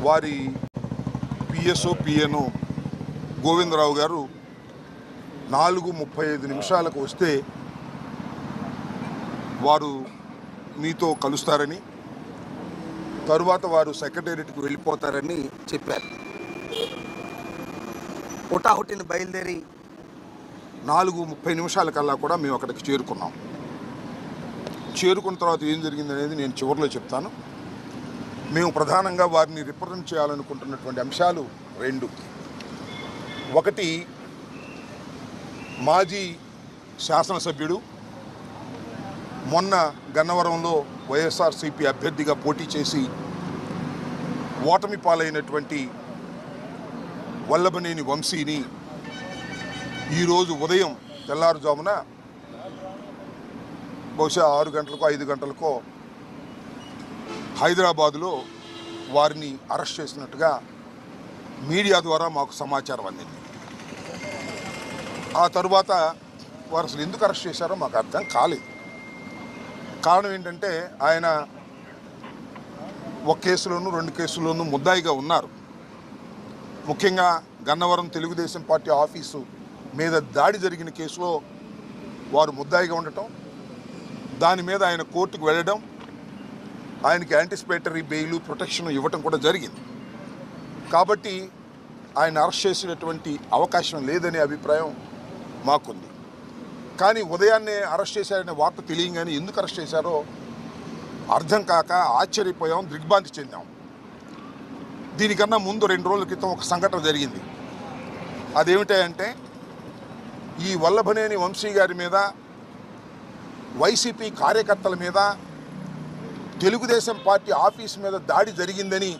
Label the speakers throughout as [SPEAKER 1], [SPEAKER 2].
[SPEAKER 1] వారి PSO PNO Govindarao గారు 4:35 వస్తే వారు మీతో కలుస్తారని, తరువాత వారు సెక్రటేరియట్కి వెళ్ళిపోతారని చెప్పారు. హుటాహుటిని బయలుదేరి 4:30 కల్లా కూడా మేము అక్కడికి చేరుకున్నాం. చేరుకున్న తర్వాత ఏం జరిగింది అనేది నేను చివరిలో చెప్తాను. మేము ప్రధానంగా వారిని రిప్రజెంట్ చేయాలనుకుంటున్నటువంటి అంశాలు 2. ఒకటి, మాజీ శాసనసభ్యుడు, మొన్న గన్నవరంలో వైఎస్ఆర్సీపీ అభ్యర్థిగా పోటీ చేసి ఓటమి పాలైనటువంటి వల్లభనేని వంశీని ఈరోజు ఉదయం తెల్లారుజామున బహుశా 6 గంటలకో 5 గంటలకో హైదరాబాదులో వారిని అరెస్ట్ చేసినట్టుగా మీడియా ద్వారా మాకు సమాచారం అందింది. ఆ తరువాత వారు అసలు ఎందుకు అరెస్ట్ చేశారో మాకు అర్థం కాలేదు. కారణం ఏంటంటే ఆయన ఒక కేసులోనూ 2 కేసుల్లోనూ ముద్దాయిగా ఉన్నారు. ముఖ్యంగా గన్నవరం తెలుగుదేశం పార్టీ ఆఫీసు మీద దాడి జరిగిన కేసులో వారు ముద్దాయిగా ఉండటం, దాని మీద ఆయన కోర్టుకు వెళ్ళడం, ఆయనకి యాంటిసిపేటరీ బెయిల్ ప్రొటెక్షన్ ఇవ్వటం కూడా జరిగింది. కాబట్టి ఆయన అరెస్ట్ చేసేటటువంటి అవకాశం లేదనే అభిప్రాయం మాకుంది. కానీ ఉదయాన్నే అరెస్ట్ చేశారనే వార్త తెలియగానే ఎందుకు అరెస్ట్ చేశారో అర్థం కాక ఆశ్చర్యపోయాం, దిగ్భ్రాంతి చెందాం. దీనికన్నా ముందు 2 రోజుల క్రితం ఒక సంఘటన జరిగింది. అదేమిటంటే ఈ వల్లభనేని వంశీ గారి మీద, వైసీపీ కార్యకర్తల మీద, తెలుగుదేశం పార్టీ ఆఫీస్ మీద దాడి జరిగిందని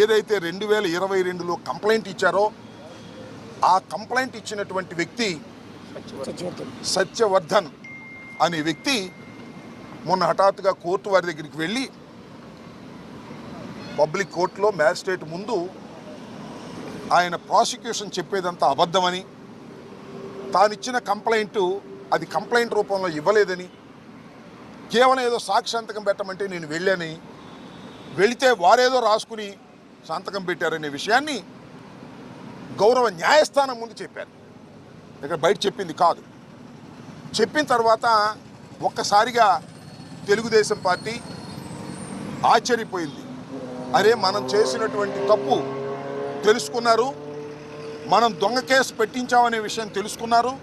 [SPEAKER 1] ఏదైతే 2022లో కంప్లైంట్ ఇచ్చారో ఆ కంప్లైంట్ ఇచ్చినటువంటి వ్యక్తి సత్యవర్ధన్ అనే వ్యక్తి మొన్న హఠాత్తుగా కోర్టు వారి దగ్గరికి వెళ్ళి పబ్లిక్ కోర్టులో మ్యాజిస్ట్రేట్ ముందు ఆయన ప్రాసిక్యూషన్ చెప్పేదంతా అబద్ధమని, తానిచ్చిన కంప్లైంట్ అది కంప్లైంట్ రూపంలో ఇవ్వలేదని, కేవలం ఏదో సాక్షి సంతకం పెట్టమంటే నేను వెళ్ళాని, వెళితే వారేదో రాసుకుని సంతకం పెట్టారనే విషయాన్ని గౌరవ న్యాయస్థానం ముందు చెప్పారు. ఇక్కడ బయట చెప్పింది కాదు. చెప్పిన తర్వాత ఒక్కసారిగా తెలుగుదేశం పార్టీ ఆశ్చర్యపోయింది. అరే, మనం చేసినటువంటి తప్పు తెలుసుకున్నారు, మనం దొంగ కేసు పెట్టించామనే విషయం తెలుసుకున్నారు.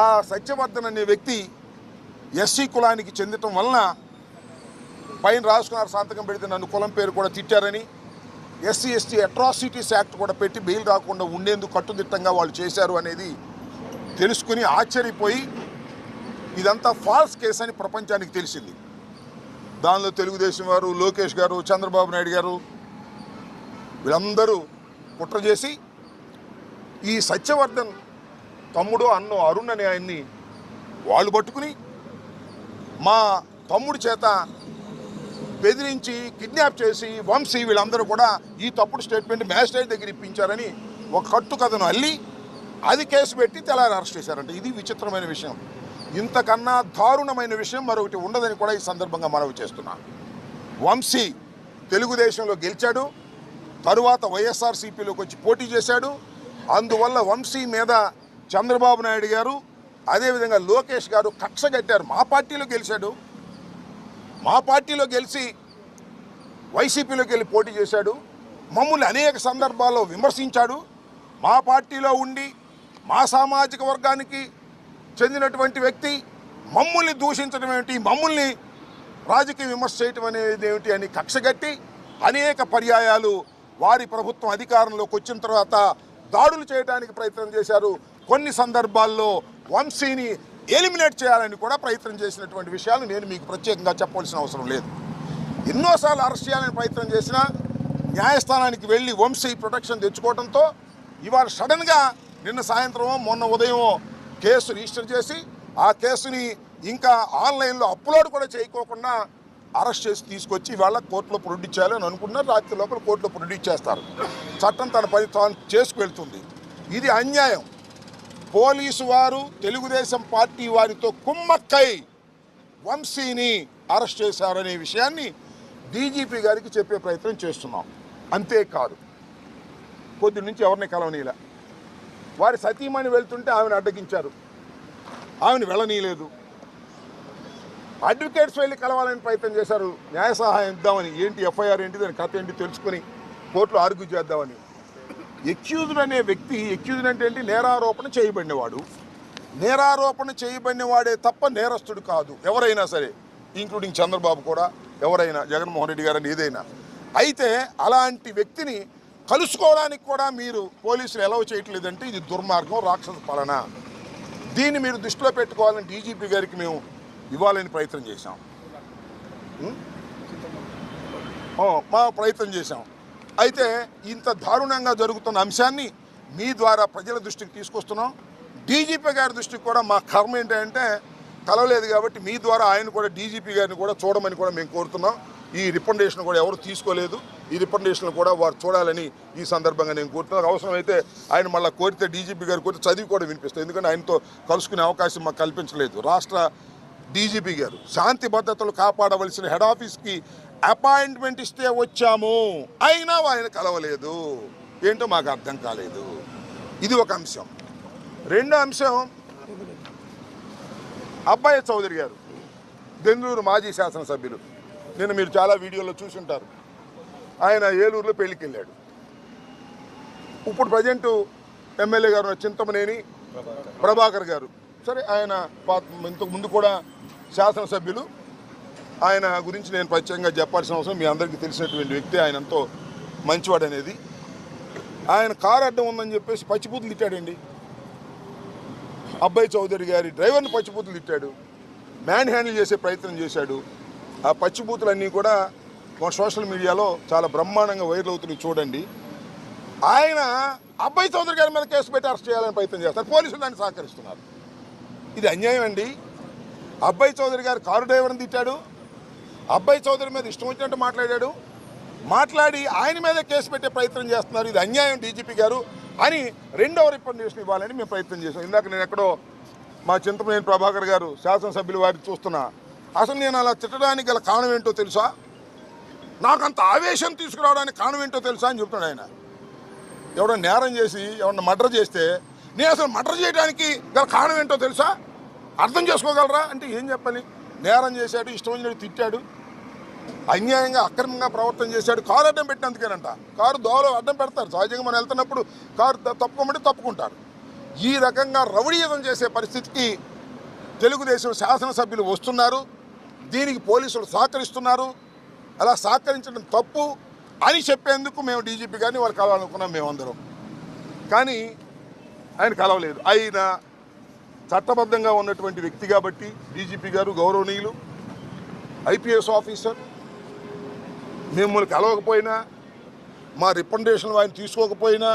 [SPEAKER 1] ఆ సత్యవర్ధన్ అనే వ్యక్తి ఎస్సీ కులానికి చెందటం వలన పైన రాసుకున్నారు సంతకం పెడితే నన్ను కులం పేరు కూడా తిట్టారని, ఎస్సీ ఎస్టీ అట్రాసిటీస్ యాక్ట్ కూడా పెట్టి బెయిల్ రాకుండా ఉండేందుకు కట్టుదిట్టంగా వాళ్ళు చేశారు అనేది తెలుసుకుని ఆశ్చర్యపోయి ఇదంతా ఫాల్స్ కేసు అని ప్రపంచానికి తెలిసింది. దానిలో తెలుగుదేశం వారు, లోకేష్ గారు, చంద్రబాబు నాయుడు గారు వీళ్ళందరూ కుట్ర చేసి ఈ సత్యవర్ధన్ తమ్ముడు అన్నో అరుణ్ అనే ఆయన్ని వాళ్ళు పట్టుకుని మా తమ్ముడి చేత బెదిరించి కిడ్నాప్ చేసి వంశీ వీళ్ళందరూ కూడా ఈ తప్పుడు స్టేట్మెంట్ మ్యాజిస్ట్రేట్ దగ్గర ఇప్పించారని ఒక కట్టు కథను అల్లి అది కేసు పెట్టి తెల్లారి అరెస్ట్ చేశారంట. ఇది విచిత్రమైన విషయం. ఇంతకన్నా దారుణమైన విషయం మరొకటి ఉండదని కూడా ఈ సందర్భంగా మనవి చేస్తున్నాను. వంశీ తెలుగుదేశంలో గెలిచాడు, తరువాత వైఎస్ఆర్సీపీలోకి వచ్చి పోటీ చేశాడు. అందువల్ల వంశీ మీద చంద్రబాబు నాయుడు గారు అదేవిధంగా లోకేష్ గారు కక్ష కట్టారు. మా పార్టీలో గెలిచాడు, మా పార్టీలో గెలిచి వైసీపీలోకి వెళ్ళి పోటీ చేశాడు, మమ్మల్ని అనేక సందర్భాల్లో విమర్శించాడు. మా పార్టీలో ఉండి మా సామాజిక వర్గానికి చెందినటువంటి వ్యక్తి మమ్మల్ని దూషించడం ఏమిటి, మమ్మల్ని రాజకీయ విమర్శ చేయటం అనేది ఏమిటి అని కక్షగట్టి అనేక పర్యాయాలు వారి ప్రభుత్వం అధికారంలోకి వచ్చిన తర్వాత దాడులు చేయడానికి ప్రయత్నం చేశారు. కొన్ని సందర్భాల్లో వంశీని ఎలిమినేట్ చేయాలని కూడా ప్రయత్నం చేసినటువంటి విషయాలు నేను మీకు ప్రత్యేకంగా చెప్పవలసిన అవసరం లేదు. ఎన్నోసార్లు అరెస్ట్ చేయాలని ప్రయత్నం చేసినా న్యాయస్థానానికి వెళ్ళి వంశీ ప్రొటెక్షన్ తెచ్చుకోవడంతో ఇవాళ సడన్గా నిన్న సాయంత్రమో మొన్న ఉదయమో కేసు రిజిస్టర్ చేసి ఆ కేసుని ఇంకా ఆన్లైన్లో అప్లోడ్ కూడా చేయకోకుండా అరెస్ట్ చేసి తీసుకొచ్చి ఇవాళ కోర్టులో ప్రొడ్యూస్ చేయాలని అనుకుంటున్నారు. రాత్రి లోపల కోర్టులో ప్రొడ్యూస్ చేస్తారు. చట్టం తన పని తాను చేసుకువెళ్తుంది. ఇది అన్యాయం. పోలీసు వారు తెలుగుదేశం పార్టీ వారితో కుమ్మక్కై వంశీని అరెస్ట్ చేశారనే విషయాన్ని డీజీపీ గారికి చెప్పే ప్రయత్నం చేస్తున్నాం. అంతేకాదు కొద్ది నుంచి ఎవరిని కలవనీయలే. వారి సతీమణి వెళ్తుంటే ఆమెను అడ్డగించారు, ఆమెను వెళ్ళనీయలేదు. అడ్వకేట్స్ వెళ్ళి కలవాలని ప్రయత్నం చేశారు, న్యాయ సహాయం ఇద్దామని. ఏంటి ఎఫ్ఐఆర్ ఏంటి, దాని కథ ఏంటి తెలుసుకొని కోర్టులో ఆర్గ్యూ చేద్దామని. ఎక్యూజ్డ్ అనే వ్యక్తి, ఎక్యూజ్డ్ అంటే ఏంటి, నేరారోపణ చేయబడినవాడు. నేరారోపణ చేయబడినవాడే తప్ప నేరస్తుడు కాదు ఎవరైనా సరే, ఇంక్లూడింగ్ చంద్రబాబు కూడా, ఎవరైనా, జగన్మోహన్ రెడ్డి గారని ఏదైనా. అయితే అలాంటి వ్యక్తిని కలుసుకోవడానికి కూడా మీరు పోలీసులు ఎలవ్ చేయట్లేదంటే ఇది దుర్మార్గం, రాక్షస పాలన. దీన్ని మీరు దృష్టిలో పెట్టుకోవాలని డీజీపీ గారికి మేము ఇవ్వాలని ప్రయత్నం చేశాం. మా ప్రయత్నం చేశాం. అయితే ఇంత దారుణంగా జరుగుతున్న అంశాన్ని మీ ద్వారా ప్రజల దృష్టికి తీసుకొస్తున్నాం. డీజీపీ గారి దృష్టికి కూడా మా కర్మ ఏంటంటే కలవలేదు కాబట్టి మీ ద్వారా ఆయన కూడా డీజీపీ గారిని కూడా చూడమని కూడా మేము కోరుతున్నాం. ఈ రికమెండేషన్ కూడా ఎవరు తీసుకోలేదు, ఈ రికమెండేషన్ కూడా వారు చూడాలని ఈ సందర్భంగా నేను కోరుతున్నాను. అవసరమైతే ఆయన మళ్ళీ కోరితే డీజీపీ గారు కోరితే చదివి కూడా వినిపిస్తాను, ఎందుకంటే ఆయనతో కలుసుకునే అవకాశం మాకు కల్పించలేదు. రాష్ట్ర డీజీపీ గారు శాంతి భద్రతలు కాపాడవలసిన హెడ్ ఆఫీస్కి అపాయింట్మెంట్ ఇస్తే వచ్చాము, అయినా ఆయన కలవలేదు. ఏంటో మాకు అర్థం కాలేదు. ఇది ఒక అంశం. రెండో అంశం, అబ్బాయి చౌదరి గారు దెందులూరు మాజీ శాసనసభ్యులు, నిన్న మీరు చాలా వీడియోలో చూసి ఉంటారు. ఆయన ఏలూరులో పెళ్లికి వెళ్ళాడు. ఇప్పుడు ప్రజెంటు ఎమ్మెల్యే గారు చింతమనేని ప్రభాకర్ గారు, సరే ఆయన ఇంతకు ముందు కూడా శాసనసభ్యులు. ఆయన గురించి నేను ప్రత్యేకంగా చెప్పాల్సిన అవసరం, మీ అందరికీ తెలిసినటువంటి వ్యక్తి. ఆయన ఎంతో మంచివాడు అనేది. ఆయన కారు అడ్డం ఉందని చెప్పేసి పచ్చిబూతులు తిట్టాడండి. అబ్బాయి చౌదరి గారి డ్రైవర్ని పచ్చిబూతులు తిట్టాడు, మ్యాన్ హ్యాండిల్ చేసే ప్రయత్నం చేశాడు. ఆ పచ్చిబూతులన్నీ కూడా సోషల్ మీడియాలో చాలా బ్రహ్మాండంగా వైరల్ అవుతున్నాయి, చూడండి. ఆయన అబ్బాయి చౌదరి గారి మీద కేసు పెట్టి అరెస్ట్ చేయాలని ప్రయత్నం చేస్తారు, పోలీసులు దాన్ని సహకరిస్తున్నారు. ఇది అన్యాయం అండి. అబ్బాయి చౌదరి గారు కారు డ్రైవర్ని తిట్టాడు, అబ్బాయి చౌదరి మీద ఇష్టం వచ్చినట్టు మాట్లాడి ఆయన మీద కేసు పెట్టే ప్రయత్నం చేస్తున్నారు. ఇది అన్యాయం డీజీపీ గారు అని రెండవ రికమెండేషన్ ఇవ్వాలని మేము ప్రయత్నం చేశాం. ఇందాక నేను ఎక్కడో మా చింతమనేని ప్రభాకర్ గారు శాసనసభ్యులు వారికి చూస్తున్నా. అసలు నేను అలా తిట్టడానికి గల కారణం ఏంటో తెలుసా, నాకంత ఆవేశం తీసుకురావడానికి కారణం ఏంటో తెలుసా అని చెప్తున్నాడు ఆయన. ఎవడో నేరం చేసి ఎవరన్నా మర్డర్ చేస్తే నేను అసలు మర్డర్ చేయడానికి గల కారణం ఏంటో తెలుసా, అర్థం చేసుకోగలరా అంటే ఏం చెప్పాలి. నేరం చేశాడు, ఇష్టం వచ్చినట్టు తిట్టాడు, అన్యాయంగా అక్రమంగా ప్రవర్తన చేశాడు. కారు అడ్డం పెట్టినందుకేనంట. కారు దోవలో అడ్డం పెడతారు, సహజంగా మనం వెళ్తున్నప్పుడు కారు తప్పుకోమంటే తప్పుకుంటారు. ఈ రకంగా రౌడీయుధం చేసే పరిస్థితికి తెలుగుదేశం శాసనసభ్యులు వస్తున్నారు. దీనికి పోలీసులు సహకరిస్తున్నారు. అలా సహకరించడం తప్పు అని చెప్పేందుకు మేము డీజీపీ గారిని వాళ్ళు కలవాలనుకున్నాం మేమందరం. కానీ ఆయన కలవలేదు. ఆయన చట్టబద్ధంగా ఉన్నటువంటి వ్యక్తి కాబట్టి డీజీపీ గారు గౌరవనీయులు, ఐపీఎస్ ఆఫీసర్, మిమ్మల్ని కలవకపోయినా, మా రికమెండేషన్లు ఆయన తీసుకోకపోయినా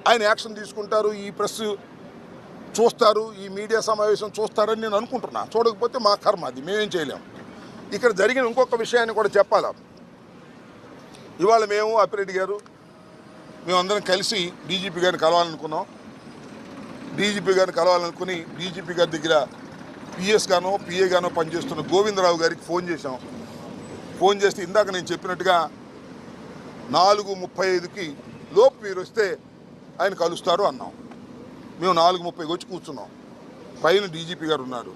[SPEAKER 1] ఆయన యాక్షన్ తీసుకుంటారు. ఈ ప్రెస్ చూస్తారు, ఈ మీడియా సమావేశం చూస్తారని నేను అనుకుంటున్నా. చూడకపోతే మా కర్మ, అది మేమేం చేయలేం. ఇక్కడ జరిగిన ఇంకొక విషయాన్ని కూడా చెప్పాలా. ఇవాళ మేము అప్పిరెడ్డి గారు మేమందరం కలిసి డీజీపీ గారిని కలవాలనుకున్నాం. డీజీపీ గారిని కలవాలనుకుని డీజీపీ గారి దగ్గర పిఎస్ గానో పిఏ గానో పనిచేస్తున్న గోవిందరావు గారికి ఫోన్ చేశాం. ఫోన్ చేస్తే ఇందాక నేను చెప్పినట్టుగా 4:35కి లోపు మీరు వస్తే ఆయన కలుస్తారు అన్నాం. మేము 4:30కి వచ్చి కూర్చున్నాం. పైన డీజీపీ గారు ఉన్నారు.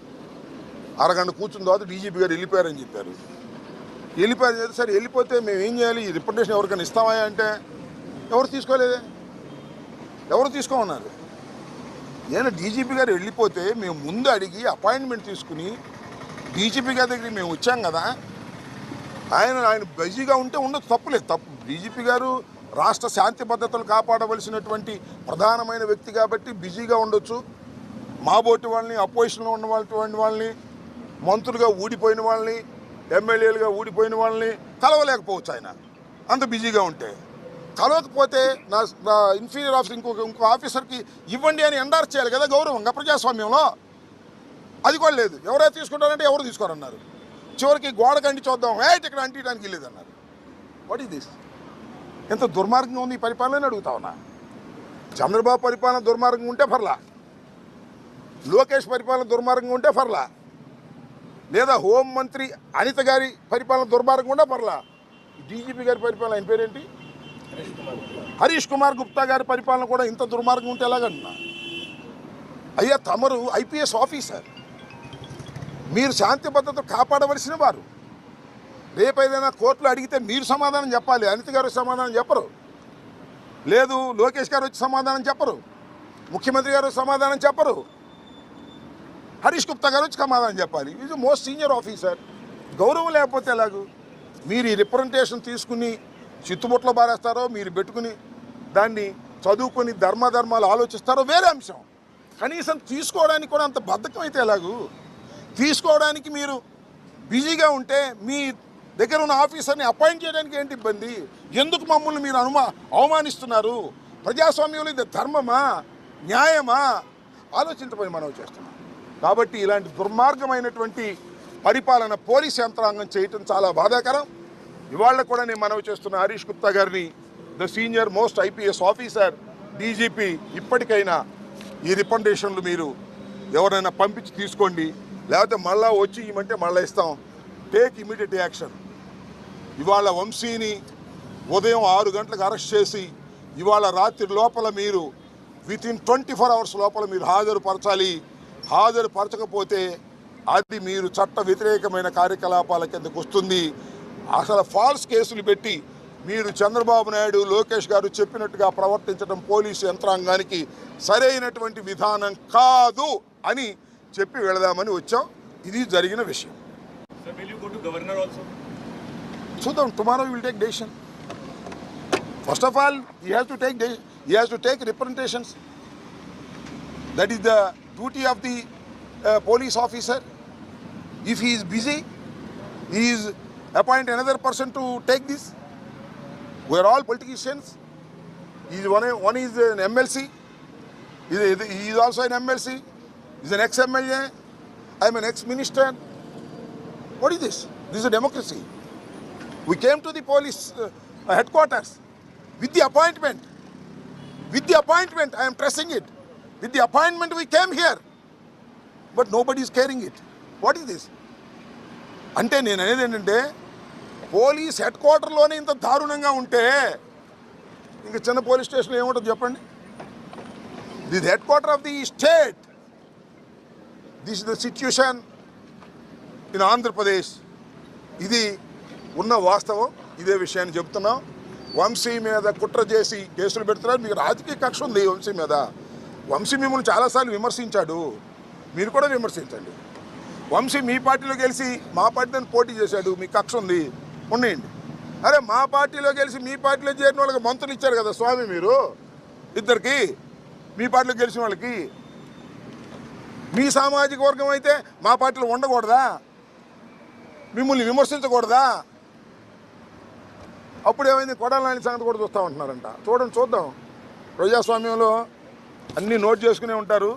[SPEAKER 1] అరగంట కూర్చున్న తర్వాత డీజీపీ గారు వెళ్ళిపోయారని చెప్పారు. వెళ్ళిపోయారు. సరే వెళ్ళిపోతే మేము ఏం చేయాలి, ఈ రిప్రజెంటేషన్ ఎవరికైనా ఇస్తామా అంటే ఎవరు తీసుకోలేదే, ఎవరు తీసుకోమన్నారు. నేను డీజీపీ గారు వెళ్ళిపోతే మేము ముందు అడిగి అపాయింట్మెంట్ తీసుకుని డీజీపీ గారి దగ్గరికి మేము వచ్చాం కదా. ఆయన బిజీగా ఉంటే ఉండదు, తప్పులేదు. తప్పు డీజీపీ గారు రాష్ట్ర శాంతి భద్రతలు కాపాడవలసినటువంటి ప్రధానమైన వ్యక్తి కాబట్టి బిజీగా ఉండొచ్చు. మాబోటి వాళ్ళని, అపోజిషన్లో ఉన్న వాళ్ళని, మంత్రులుగా ఊడిపోయిన వాళ్ళని, ఎమ్మెల్యేలుగా ఊడిపోయిన వాళ్ళని కలవలేకపోవచ్చు ఆయన అంత బిజీగా ఉంటే. కలవకపోతే నా ఇన్ఫీరియర్ ఆఫీసర్ ఇంకో ఆఫీసర్కి ఇవ్వండి అని ఎండార్స్ చేయాలి కదా గౌరవంగా ప్రజాస్వామ్యంలో. అది కూడా లేదు. ఎవరైతే తీసుకుంటారంటే ఎవరు తీసుకోరన్నారు. చివరికి గోడకు అంటి చూద్దాం, ఇక్కడ అంటియడానికి వెళ్ళేదన్నారు. What is this? ఎంత దుర్మార్గంగా ఉంది ఈ పరిపాలన అడుగుతా ఉన్నా. చంద్రబాబు పరిపాలన దుర్మార్గంగా ఉంటే పర్లా, లోకేష్ పరిపాలన దుర్మార్గంగా ఉంటే పర్లా, లేదా హోంమంత్రి అనిత గారి పరిపాలన దుర్మార్గంగా ఉంటే పర్లా, డీజీపీ గారి పరిపాలన ఆయన పేరేంటి, హరీష్ కుమార్ గుప్తా గారి పరిపాలన కూడా ఇంత దుర్మార్గం ఉంటే ఎలాగంటున్నా? అయ్యా, తమరు ఐపీఎస్ ఆఫీసర్, మీరు శాంతి భద్రత కాపాడవలసిన వారు. రేపు ఏదైనా కోర్టులో అడిగితే మీరు సమాధానం చెప్పాలి. అనిత గారు సమాధానం చెప్పరు, లేదు లోకేష్ గారు వచ్చి సమాధానం చెప్పరు, ముఖ్యమంత్రి గారు సమాధానం చెప్పరు, హరీష్ గుప్తా గారు వచ్చి సమాధానం చెప్పాలి. Is most senior officer. గౌరవం లేకపోతే ఎలాగూ? మీరు ఈ రిప్రజెంటేషన్ తీసుకుని చిత్తుబొట్లో బారేస్తారో, మీరు పెట్టుకుని దాన్ని చదువుకొని ధర్మాలు ఆలోచిస్తారో వేరే అంశం. కనీసం తీసుకోవడానికి కూడా అంత బద్ధకం అయితే ఎలాగూ? తీసుకోవడానికి మీరు బిజీగా ఉంటే మీ దగ్గర ఉన్న ఆఫీసర్ని అపాయింట్ చేయడానికి ఏంటి ఇబ్బంది? ఎందుకు మమ్మల్ని మీరు అవమానిస్తున్నారు? ప్రజాస్వామ్యంలో ఇది ధర్మమా, న్యాయమా? ఆలోచించబోయి మనం చేస్తున్నాం. కాబట్టి ఇలాంటి దుర్మార్గమైనటువంటి పరిపాలన పోలీస్ యంత్రాంగం చేయటం చాలా బాధాకరం. ఇవాళ కూడా నేను మనవి చేస్తున్న హరీష్ గుప్తా గారిని, the senior most IPS officer, DGP, ఇప్పటికైనా ఈ రికమెండేషన్లు మీరు ఎవరైనా పంపించి తీసుకోండి, లేకపోతే మళ్ళా వచ్చి ఇవ్వమంటే మళ్ళీ ఇస్తాం. Take immediate action. ఇవాళ వంశీని ఉదయం 6 గంటలకు అరెస్ట్ చేసి ఇవాళ రాత్రి లోపల మీరు వితిన్ 24 అవర్స్ లోపల మీరు హాజరుపరచాలి. హాజరుపరచకపోతే అది మీరు చట్ట వ్యతిరేకమైన కార్యకలాపాల కిందకు వస్తుంది. అసలు ఫాల్స్ కేసులు పెట్టి మీరు చంద్రబాబు నాయుడు, లోకేష్ గారు చెప్పినట్టుగా ప్రవర్తించడం పోలీసు యంత్రాంగానికి సరైనటువంటి విధానం కాదు అని చెప్పి వెళదామని వచ్చాం. ఇది జరిగిన విషయం. చూద్దాం, tomorrow will take decision. First of all he has to take representations. That is the duty of the police officer. If he is busy, he is appoint another person to take this. We are all politicians. One is an MLC. He is also an MLC. He is an ex-MLA. I am an ex-minister. What is this? This is a democracy. We came to the police headquarters with the appointment. I am pressing it. With the appointment we came here. But nobody is carrying it. What is this? అంటే నేను అనేది ఏంటంటే, police head క్వార్టర్లోనే ఇంత దారుణంగా ఉంటే ఇంకా చిన్న police station ఏముంటుంది చెప్పండి? This head quarter of the state. This is the situation in Andhra Pradesh. ఇది ఉన్న వాస్తవం. ఇదే విషయాన్ని చెప్తున్నాం. వంశీ మీద కుట్ర చేసి కేసులు పెడుతున్నారు. మీకు రాజకీయ కక్ష ఉంది వంశీ మీద. వంశీ మిమ్మల్ని చాలాసార్లు విమర్శించాడు, మీరు కూడా విమర్శించండి. వంశీ మీ పార్టీలో గెలిచి మా పార్టీతో పోటీ చేశాడు, మీకు కక్ష ఉంది, ఉండేయండి. అరే, మా పార్టీలో గెలిచి మీ పార్టీలో చేరిన వాళ్ళకి మంత్రులు ఇచ్చారు కదా స్వామి మీరు ఇద్దరికి, మీ పార్టీలో గెలిచిన వాళ్ళకి. మీ సామాజిక వర్గం అయితే మా పార్టీలో ఉండకూడదా? మిమ్మల్ని విమర్శించకూడదా? అప్పుడు ఏమైంది? కొడాలి నాని సంగతి కూడా చూస్తూ ఉంటున్నారంట. చూద్దాం. ప్రజాస్వామ్యంలో అన్నీ నోట్ చేసుకునే ఉంటారు.